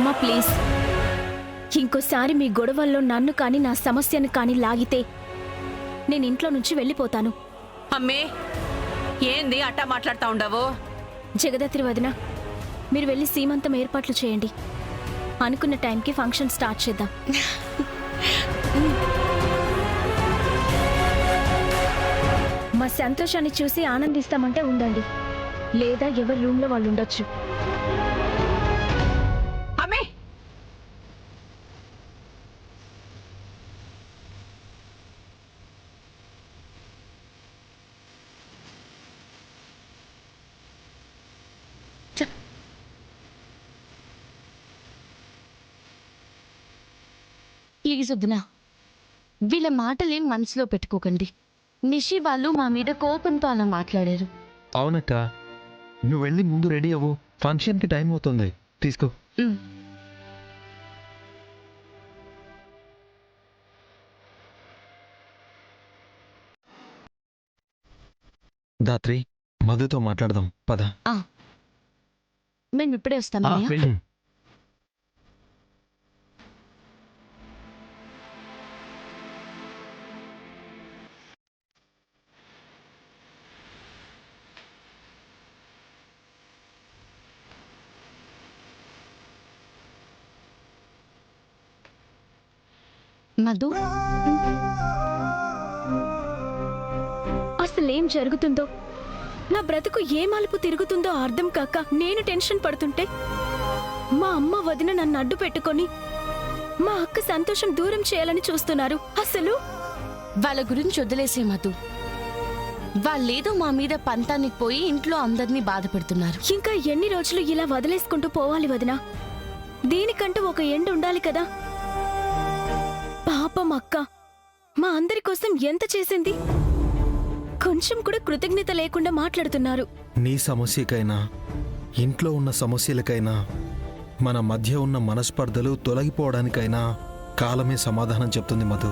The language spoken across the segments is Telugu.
అమ్మా ప్లీజ్, ఇంకోసారి మీ గొడవల్లో నన్ను కానీ నా సమస్యను కానీ లాగితే నేను ఇంట్లో నుంచి వెళ్ళిపోతాను. అమ్మే, ఏంది అట్టా మాట్లాడుతా ఉండవు? జగదాత్రి వదిన, మీరు వెళ్ళి సీమంతం ఏర్పాట్లు చేయండి. అనుకున్న టైంకి ఫంక్షన్ స్టార్ట్ చేద్దాం. మా సంతోషాన్ని చూసి ఆనందిస్తామంటే ఉండండి, లేదా ఎవరి రూమ్లో వాళ్ళు ఉండొచ్చు. అమ్మే, ప్లీజ్ వద్దునా, వీళ్ళ మాటలేం మనసులో పెట్టుకోకండి. నిషి వాళ్ళు మా మీద కోపంతో అలా మాట్లాడారు. అవునక్క, నువ్వు వెళ్ళి ముందు రెడీ అవ్వు, ఫంక్షన్కి టైం అవుతుంది. తీసుకో. దాత్రి, మధుతో మాట్లాడదాం పద. మేము ఇప్పుడే వస్తాం. వెళ్ళు. మధు, అసలేం జరుగుతుందో, నా బ్రతుకు ఏ మలుపు తిరుగుతుందో అర్థం కాక నేను టెన్షన్ పడుతుంటే మా అమ్మ వదిన నన్ను అడ్డు పెట్టుకొని మా అక్క సంతోషం దూరం చేయాలని చూస్తున్నారు. అసలు వాళ్ళ గురించి వదిలేసే మధు. వాళ్ళేదో మా మీద పంతానికి పోయి ఇంట్లో అందరినీ బాధ పెడుతున్నారు. ఇంకా ఎన్ని రోజులు ఇలా వదిలేసుకుంటూ పోవాలి వదిన? దీనికంటూ ఒక ఎండ్ ఉండాలి కదా. పాపం అక్క మా అందరి కోసం ఎంత చేసింది, కొంచెం కూడా కృతజ్ఞత లేకుండా మాట్లాడుతున్నారు. నీ సమస్యకైనా ఇంట్లో ఉన్న సమస్యలకైనా మన మధ్య ఉన్న మనస్పర్ధలు తొలగిపోవడానికైనా కాలమే సమాధానం చెప్తుంది మధు.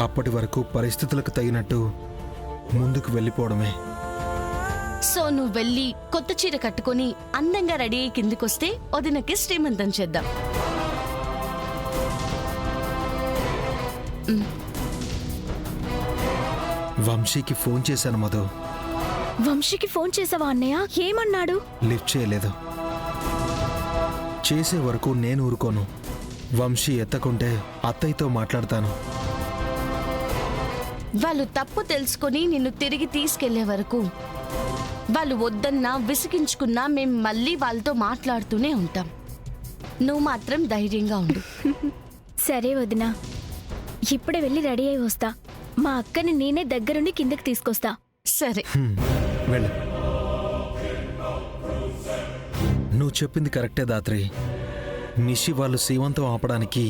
అప్పటి వరకు పరిస్థితులకు తగినట్టు ముందుకు వెళ్ళిపోవడమే. సో నువ్వు వెళ్ళి కొత్త చీర కట్టుకొని అందంగా రెడీ అయ్యి కిందికొస్తే వదినకి శ్రీమంతం చేద్దాం. వంశీకి ఫోన్ చేశాను మధు. వంశీకి ఫోన్ చేసావా అన్నయ్య? ఏమన్నాడు? లిఫ్ట్ చేయలేదు. చేసే వరకు నేను ఊరుకోను. వంశీ ఎత్తకుంటే అత్తయ్యతో మాట్లాడతాను. వాళ్ళు తప్పు తెలుసుకొని నిన్ను తిరిగి తీసుకెళ్లే వరకు, వాళ్ళు వద్దన్నా విసిగించుకున్నా మేం మళ్ళీ వాళ్ళతో మాట్లాడుతూనే ఉంటాం. నువ్వు మాత్రం ధైర్యంగా ఉండు. సరే వదినా, ఇప్పుడే వెళ్ళి రెడీ అయి వస్తా. మా అక్కని నేనే దగ్గరుండి కిందకి తీసుకొస్తా. సరే, వెళ్ళు. నువ్వు చెప్పింది కరెక్టే దాత్రి. నిషి వాళ్ళు సీమంతం ఆపడానికి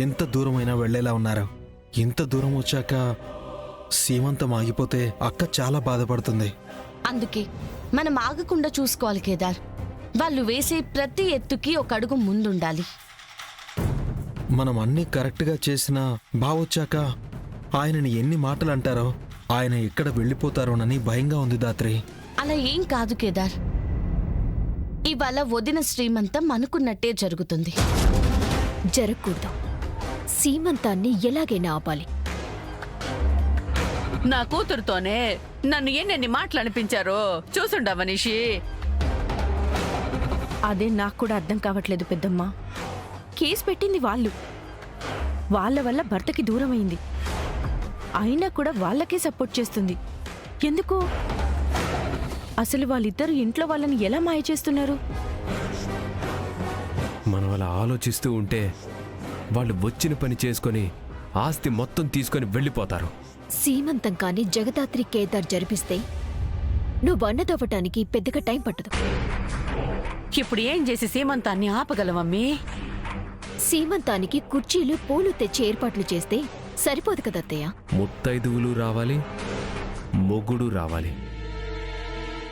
ఎంత దూరమైనా వెళ్లేలా ఉన్నారు. ఇంత దూరం వచ్చాక సీమంతం ఆగిపోతే అక్క చాలా బాధపడుతుంది. అందుకే మనం ఆగకుండా చూసుకోవాలి కేదార్. వాళ్ళు వేసే ప్రతి ఎత్తుకి ఒక అడుగు ముందుండాలి. మనం అన్నీ కరెక్ట్గా చేసినా బావొచ్చాక ఆయనని ఎన్ని మాటలు అంటారో, ఆయన ఎక్కడ వెళ్ళిపోతారోనని భయంగా ఉంది దాత్రి. అలా ఏం కాదు కేదార్. ఇవాళ వదిన శ్రీమంతం అనుకున్నట్టే జరుగుతుంది. జరగకూడదు. సీమంతాన్ని ఎలాగైనా ఆపాలి. నా కూతురుతోనే నన్ను ఎన్నెన్ని మాటలు అనిపించారో చూసుండవా నిషి? అదే నాకు కూడా అర్థం కావట్లేదు పెద్దమ్మ. కేసు పెట్టింది వాళ్ళు, వాళ్ళ వల్ల భర్తకి దూరమైంది. అయినా కూడా వాళ్ళకే సపోర్ట్ చేస్తుంది. ఎందుకు? అసలు వాళ్ళిద్దరు ఇంట్లో వాళ్ళని ఎలా మాయ చేస్తున్నారు? మనం అలా ఆలోచిస్తూ ఉంటే వాళ్ళు వచ్చిన పని చేసుకొని ఆస్తి మొత్తం తీసుకొని వెళ్ళిపోతారు. సీమంతం కాని జగదాత్రి కేదార్ జరిపిస్తే నువ్వు బండదవ్వటానికి పెద్దగా టైం పట్టదు. ఇప్పుడు ఏం చేసి సీమంతాన్ని ఆపగలవమ్మీ? సీమంతానికి కుర్చీలు పూలు తెచ్చి ఏర్పాట్లు చేస్తే సరిపోదు కదత్తయ్య. ముత్తైదువులు రావాలి, మొగుడు రావాలి.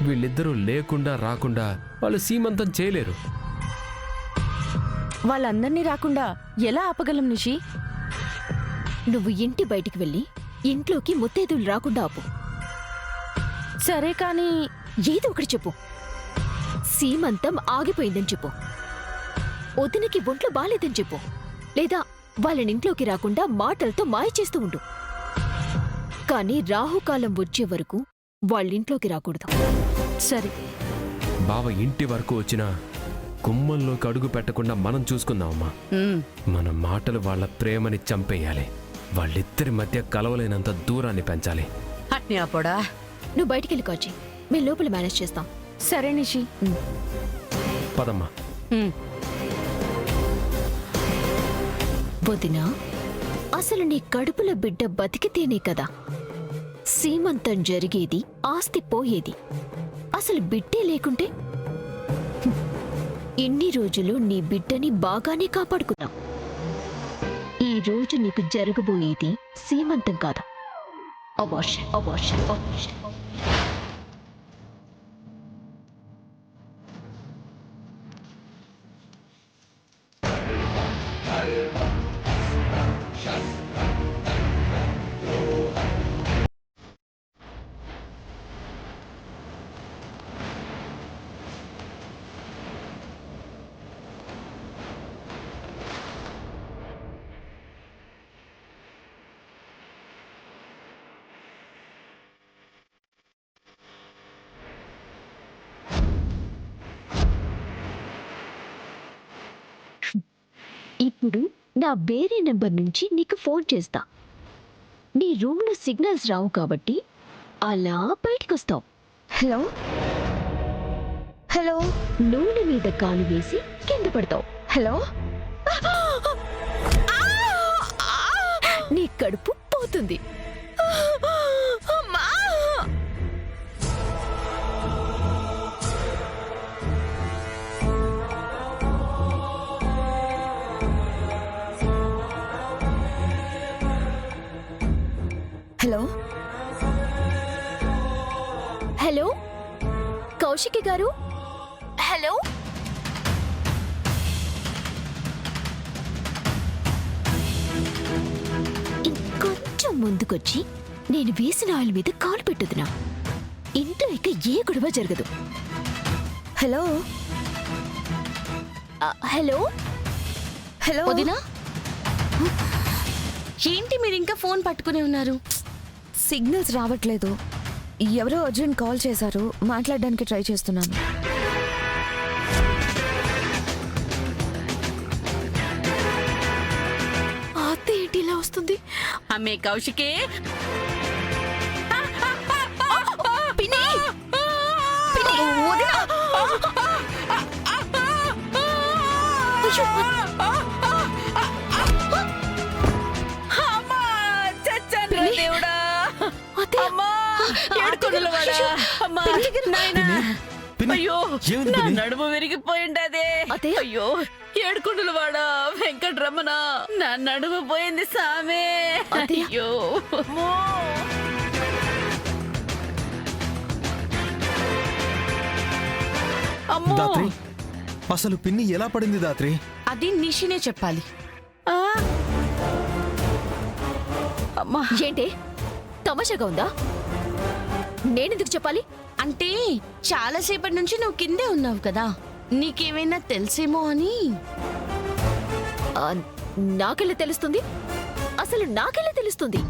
వీళ్ళిద్దరూ లేకుండా రాకుండా వాళ్ళు సీమంతం చేయలేరు. వాళ్ళందర్నీ రాకుండా ఎలా ఆపగలం నిషి? నువ్వు ఇంటి బయటికి వెళ్ళి ఇంట్లోకి ముత్తైదులు రాకుండా ఆపు. సరే కానీ ఏదో ఒకటి చెప్పు. సీమంతం ఆగిపోయిందని చెప్పు. వదినకి ఒంట్లో బాలేదని చెప్పు, లేదా వాళ్ళని ఇంట్లోకి రాకుండా మాటలతో మాయ చేస్తూ ఉండు. కానీ రాహుకాలం వచ్చే వరకు వాళ్ళింట్లోకి రాకూడదు. సరే. బావ ఇంటి వరకు వచ్చినా గుమ్మంలోకి అడుగు పెట్టకుండా మనం చూసుకుందామమ్మా. మన మాటలు వాళ్ళ ప్రేమని చంపేయాలి. వాళ్ళిద్దరి మధ్య కలవలేనంత దూరాన్ని పెంచాలి. అట్నే అప్పుడా నువ్వు బయటికెళ్ళి కాచి, మేము లోపల మేనేజ్ చేస్తాం. సరే నిషి. పదమ్మా. వదినా, అసలు నీ కడుపుల బిడ్డ బతికితేనే కదా సీమంతం జరిగేది, ఆస్తి పోయేది. అసలు బిడ్డే లేకుంటే ఇన్ని రోజులు నీ బిడ్డని బాగానే కాపాడుకున్నావు. ఈ రోజు నీకు జరగబోయేది సీమంతం కాదు, అబార్షన్, అబార్షన్, అబార్షన్. ఇప్పుడు నా వేరే నెంబర్ నుంచి నీకు ఫోన్ చేస్తా. నీ రూమ్లో సిగ్నల్స్ రావు కాబట్టి అలా బయటకొస్తావు. హలో హలో, నూనె మీద కాలు వేసి కింద పడతావు. హలో, నీ కడుపు పోతుంది. హలో హలో, కౌశికి గారు. హలో, ఇంకొంచెం ముందుకొచ్చి నేను వేసిన ఆయిల్ మీద కాలు పెట్టుదునా. ఇంట్లో ఇక ఏ గొడవ జరగదు. హలో హలో హలో వదినా, ఏంటి మీరు ఇంకా ఫోన్ పట్టుకుని ఉన్నారు? సిగ్నల్స్ రావట్లేదు. ఎవరో అర్జెంట్ కాల్ చేశారు, మాట్లాడడానికి ట్రై చేస్తున్నాను. అత్త ఏంటి ఇలా వస్తుంది? అమ్మే కౌశికి, అమ్మా చచ్చాను రా దేవుడా. అమ్మా ఏడుకొండల వాడా. అమ్మా నాయనా, అయ్యో ఏమైంది నా పిన్ని? నడుము విరిగిపోయిండదే. అత్తయ్య? అయ్యో ఏడుకొండల వాడా వెంకటరమణ, నా నడుము పోయింది సామే. అత్తయ్య? అయ్యో అమ్మో. అమ్మో దాత్రి, అసలు పిన్ని ఎలా పడింది దాత్రి? అది నిషినే చెప్పాలి. ఆ! అమ్మా ఏంటి తమాషాగా ఉందా? నేనెందుకు చెప్పాలి? అంటే చాలాసేపటి నుంచి నువ్వు కిందే ఉన్నావు కదా, నీకేమైనా తెలిసేమో అని. ఆ, నాకెలా తెలుస్తుంది? అసలు నాకెలా తెలుస్తుంది?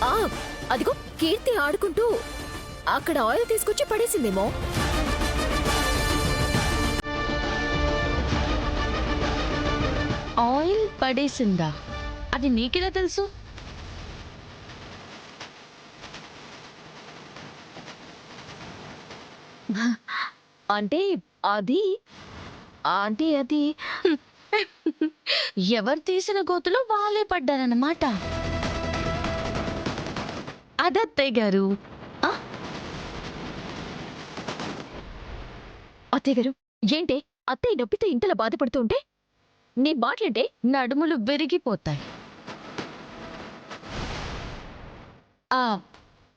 ఆ, అదిగో కీర్తి ఆడుకుంటూ అక్కడ ఆయిల్ తీసుకొచ్చి పడేసిందేమో. ఆయిల్ పడేసిందా? అది నీకెలా తెలుసు? అంటే అది అది ఎవరు తీసిన గోతులో వాళ్ళే పడ్డారన్నమాట. అదత్తయ్య గారు. అత్తయ్య గారు, ఏంటి అత్తయ్య నొప్పితో ఇంతలా బాధపడుతూ ఉంటే నీ మాటలంటే నడుములు విరిగిపోతాయి.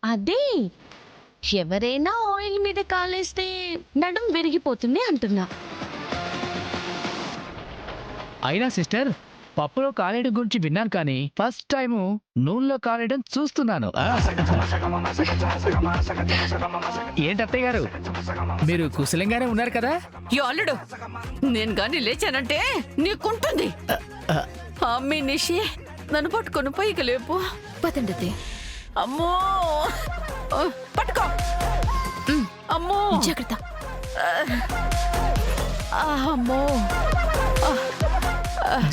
అదే ఎవరైనా ఆయిల్ మీద కాలేస్తే నడుం విరిగిపోతుంది అంటున్నా. అయినా సిస్టర్, పప్పులో కాలేయడం గురించి విన్నాను కానీ ఫస్ట్ టైం నూనెలో కాలేయడం చూస్తున్నాను. ఏంటి అత్తయ్య గారు, మీరు కుశలంగానే ఉన్నారు కదా? ఈ అల్లుడు నేను గాని లేచానంటే నీకుంటుంది. అమ్మి నిషి నన్ను పట్టుకొని పైకి లేపు. పదండి అత్తయ్య. అమ్మో పట్టుకో. అమ్మో జాగ్రత్త. అమ్మో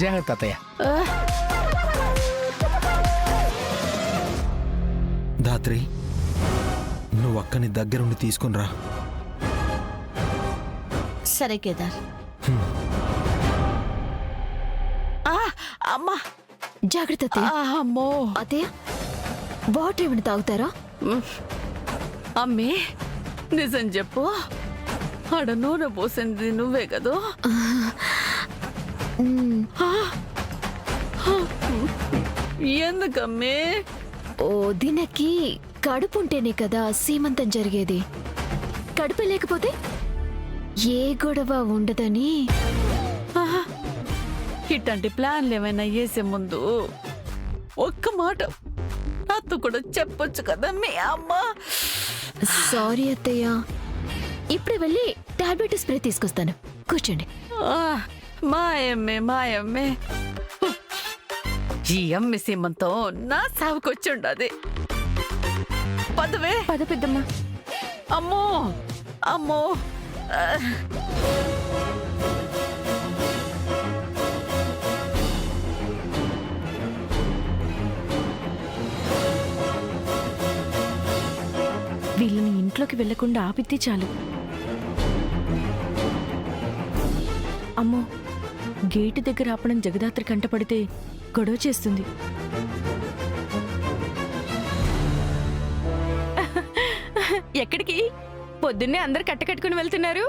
జాగ్రత్త అత్తయ్య. ధాత్రి, నువ్వు అక్కని దగ్గరుండి తీసుకునిరా. సరే కేదార్. అమ్మా జాగ్రత్త అత్తయ్య. అమ్మో అత్తయ్య, వాటర్ ఏమైనా తాగుతారా? అమ్మే నిజం చెప్పు, ఆడ నూనె పోసింది నువ్వే కదూ? ఎందుకమ్మే? ఓ దినకి కడుపు ఉంటేనే కదా సీమంతం జరిగేది. కడుపు లేకపోతే ఏ గొడవ ఉండదని. ఇట్లాంటి ప్లాన్లు ఏమైనా వేసే ముందు ఒక్క మాట నాతో కూడా చెప్పొచ్చు కదా మీ అమ్మ. సారీ అత్తయ్య. ఇప్పుడే వెళ్ళి టాబ్లెట్ స్ప్రే తీసుకొస్తాను. కూర్చోండి. మాయమ్మే ఈ అమ్మి సీమంతో నా సావుకొచ్చుండది. పదవే. పద పెద్దమ్మ. అమ్మో అమ్మో వీళ్ళని ఇంట్లోకి వెళ్లకుండా ఆపితే చాలు. అమ్మో, గేటు దగ్గర ఆపడం జగదాత్రి కంటపడితే గొడవ చేస్తుంది. ఎక్కడికి? పొద్దున్నే అందరు కట్టకట్టుకుని వెళ్తున్నారు.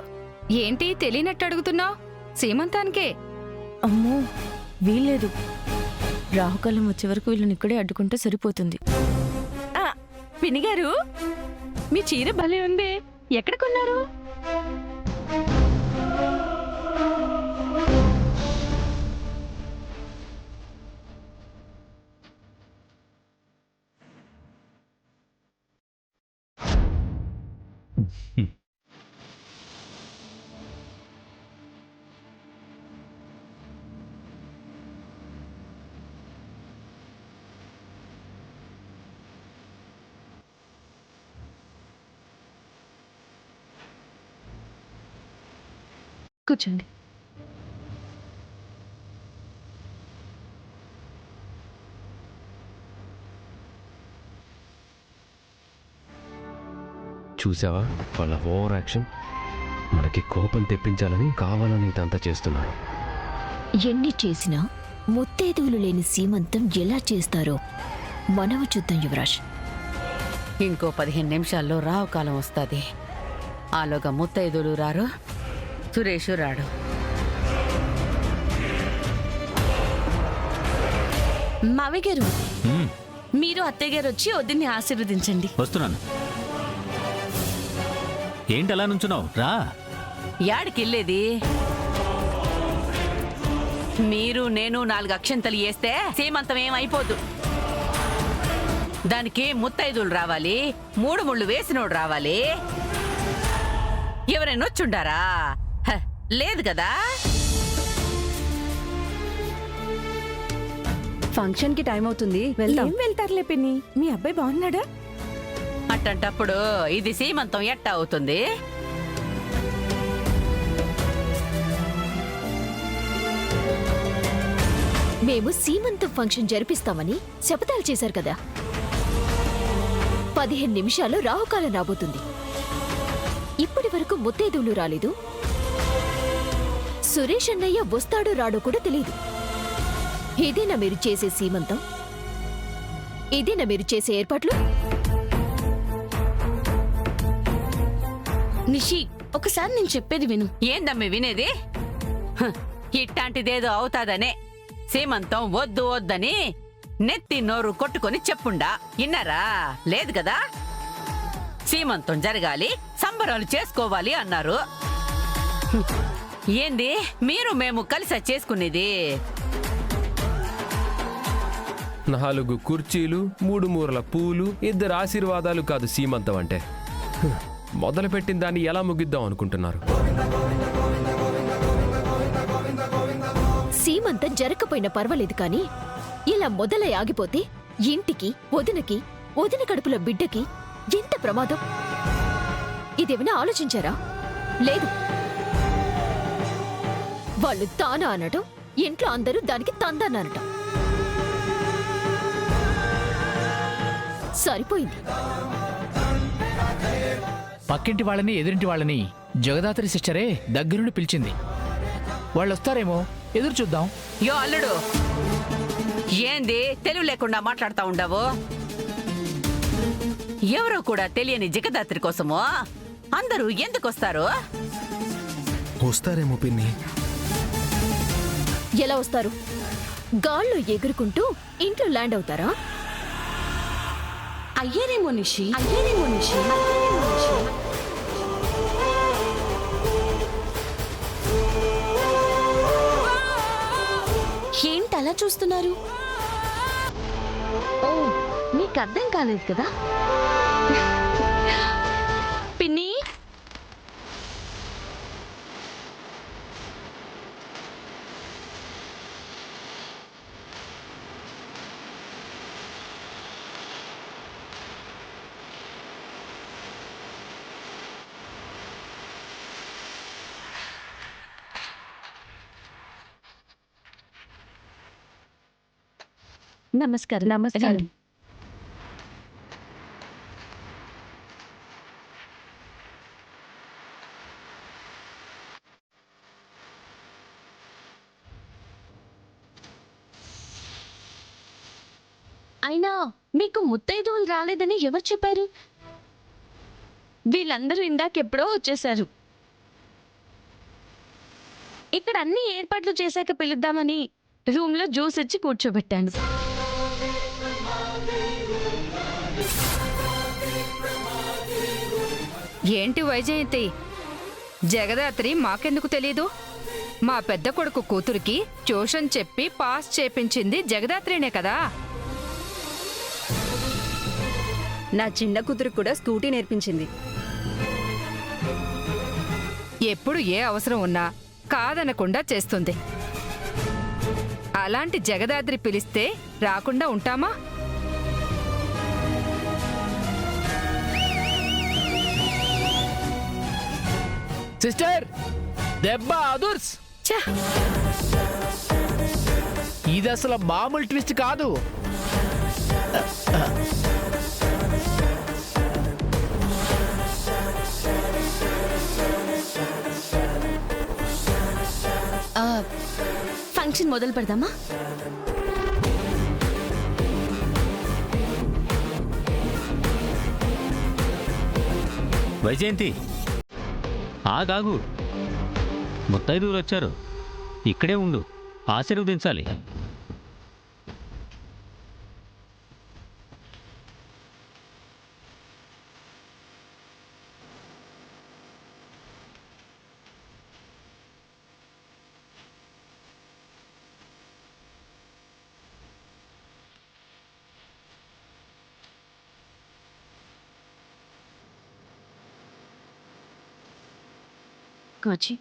ఏంటి తెలియనట్టు అడుగుతున్నావు? సీమంతానికే. అమ్మో, వీల్లేదు. రాహుకాలం వచ్చే వరకు వీళ్ళని ఇక్కడే అడ్డుకుంటే సరిపోతుంది. పినిగారు, మీ చీర భలే ఉంది. ఎక్కడ కొన్నారు? కూర్చోండి. చూసావా వాళ్ళ ఓవర్ యాక్షన్? మనకి కోపం తెప్పించాలని కావాలని ఇదంతా చేస్తున్నారు. ఎన్ని చేసినా ముత్తైదువులు లేని సీమంతం ఎలా చేస్తారో మనము చూద్దాం యువరాజ్. ఇంకో 15 నిమిషాల్లో రావు కాలం వస్తుంది. ఆలోగా ముత్తైదులు రారు, సురేషు రాడు. మావి గారు, మీరు అత్తయ్య గారు వచ్చి వదిన్ని ఆశీర్వదించండి. వస్తున్నాను. ఏంటి అలా నుంచున్నావు? రా. యాడికెళ్ళేది? మీరు నేను 4 అక్షంతలు వేస్తే సీమంతం ఏమైపోదు. దానికి ముత్తైదులు రావాలి, 3 ముళ్ళు వేసినోడు రావాలి. ఎవరైనా వచ్చుండారా? లేదు కదా. ఫంక్షన్ కి టైం అవుతుంది, ఏం వెళ్తారులే పిన్ని. మీ అబ్బాయి బాగున్నాడా? అట్టంటప్పుడు ఇది సీమంతం ఎట్టా అవుతుంది? మేము సీమంతం ఫంక్షన్ జరిపిస్తామని శపథాలు చేశారు కదా. 15 నిమిషాల్లో రాహుకాలం రాబోతుంది. ఇప్పటి వరకు ముత్తైదువులు రాలేదు. సురేష్ అన్నయ్య వస్తాడో రాడో కూడా తెలియదు. ఇదేనా మీరు చేసే సీమంతం? ఇదేనా మీరు చేసే ఏర్పాట్లు? నిషి, ఒకసారి నేను చెప్పేది విను. ఏందమ్మి వినేది? ఇట్టాంటిదేదో అవుతాదనే సీమంతం వద్దు వద్దని నెత్తి నోరు కొట్టుకొని చెప్పుండా. ఇన్నారా? లేదు కదా. సీమంతం జరగాలి, సంబరాలు చేసుకోవాలి అన్నారు. ఏంది మీరు మేము కలిసి చేసుకునేది? 4 కుర్చీలు, 3 మూరల పూలు, 2 ఆశీర్వాదాలు కాదు సీమంతం అంటే. మొదలుపెట్టిన దాన్ని ఎలా ముగిద్దాం అనుకుంటున్నారు? సీమంతం జరగకపోయినా పర్వాలేదు కానీ ఇలా మొదలై ఆగిపోతే ఇంటికి, వదినకి, వదిన కడుపులో బిడ్డకి ఎంత ప్రమాదం. ఇదేమైనా ఆలోచించారా? లేదు. వాళ్ళు తానా అనటం, ఇంట్లో అందరూ దానికి తందనటం. సరిపోయింది. పక్కింటి వాళ్ళని ఎదురింటి వాళ్ళని జగదాత్రి సిస్టరే దగ్గరుండి పిలిచింది. వాళ్ళు వస్తారేమో, ఎదురు చూద్దాం. యో అల్లుడు, ఏంది తెలివి లేకుండా మాట్లాడుతా ఉండవు? ఎవరో కూడా తెలియని జగదాత్రి కోసము అందరూ ఎందుకు వస్తారు? వస్తారేమో పిన్ని. ఎలా వస్తారు? గాల్లో ఎగురుకుంటూ ఇంట్లో ల్యాండ్ అవుతారా? అయ్యారేమో నిషి, అయ్యారేమో నిషి, అయ్యారేమో నిషి. ఏంటలా చూస్తున్నారు? ఓ, మీకు అర్థం కాలేదు కదా? పిన్ని, నమస్కారం. నమస్కారం. అయినా మీకు ముత్తైదువులు రాలేదని ఎవరు చెప్పారు? వీళ్ళందరూ ఇందాకెప్పుడో వచ్చేశారు. ఇక్కడ అన్ని ఏర్పాట్లు చేశాక పిలుద్దామని రూమ్లో జ్యూస్ ఇచ్చి కూర్చోబెట్టాను. ఏంటి వైజయంతి, జగదాత్రి మాకెందుకు తెలీదు? మా పెద్ద కొడుకు కూతురికి ట్యూషన్ చెప్పి పాస్ చేపించింది జగదాత్రినే కదా. నా చిన్న కూతురు కూడా స్కూటీ నేర్పించింది. ఎప్పుడు ఏ అవసరం ఉన్నా కాదనకుండా చేస్తుంది. అలాంటి జగదాత్రి పిలిస్తే రాకుండా ఉంటామా? సిస్టర్, దెబ్బ అదుర్స్. ఇది అసలు మామూలు ట్విస్ట్ కాదు. ఫంక్షన్ మొదలు పెడదామా? వైజయంతి, ఆగాగు. ముత్తైదువులు వచ్చారు, ఇక్కడే ఉండు, ఆశీర్వదించాలి. కాచి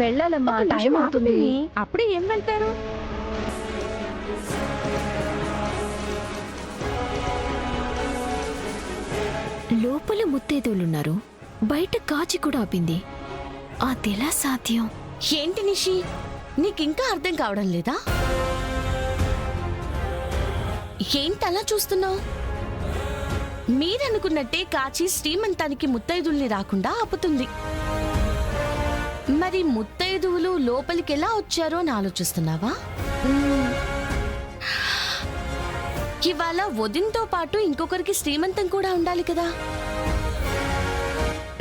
వెళ్ళాలమ్మా, టైం అవుతుంది. అప్పుడే ఏం వెళ్తారు? లోపల ముత్తైదువులున్నారు, బయట కాచి కూడా ఆపింది. అదెలా సాధ్యం? ఏంటి నిషి, నీకింకా అర్థం కావడం లేదా? ఏంటలా చూస్తున్నావు? మీరనుకున్నట్టే కాచి శ్రీమంతానికి ముత్తైదుల్ని రాకుండా ఆపుతుంది. మరి ముత్తైదువులు లోపలికి ఎలా వచ్చారో అని ఆలోచిస్తున్నావా? ఇవాళ వదినతో పాటు ఇంకొకరికి శ్రీమంతం కూడా ఉండాలి కదా.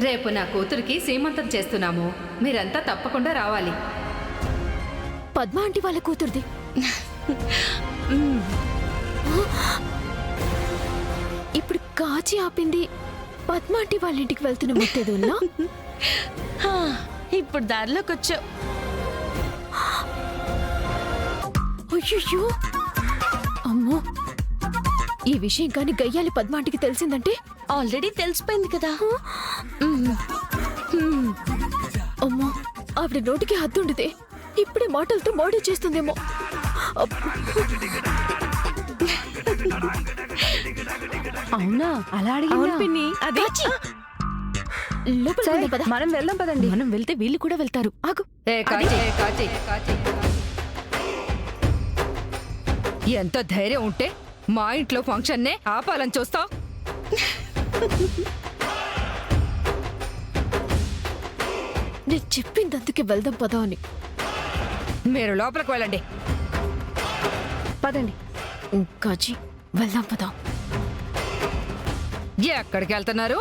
రేపు నా కూతురికి సీమంతం చేస్తున్నాము, మీరంతా తప్పకుండా రావాలి. పద్మ ఆంటీ వాళ్ళ కూతురుది. వచ్చి ఆపింది పద్మాంటి వాళ్ళ ఇంటికి వెళ్తున్న ముత్తేదున్నా? హా, ఇప్పుడు దారిలోకి వచ్చావు. అయ్యో అమ్మో, ఈ విషయం కానీ గయ్యాలి పద్మాంటికి తెలిసిందంటే ఆల్రెడీ తెలిసిపోయింది కదా. అమ్మో, ఆవిడ నోటికి హద్దుండితే ఇప్పుడే మాటలతో మర్డర్ చేస్తుందేమో. అవునా, అలా అడిగిందా? పిన్ని, అదే లోపలికి సరే, వెళ్దాం పద. మనం వెళ్దాం పదండి. మనం వెళ్తే వీళ్ళు కూడా వెళ్తారు. ఆగు. ఏ కాచి ఎంత ధైర్యం ఉంటే మా ఇంట్లో ఫంక్షన్నే ఆపాలని చూస్తావు? నేను చెప్పిందందుకే వెళ్దాం పదా అని. మీరు లోపలికి వెళ్ళండి. పదండి. కాజీ, వెళ్దాం పదా. ఎక్కడికి వెళ్తున్నారు?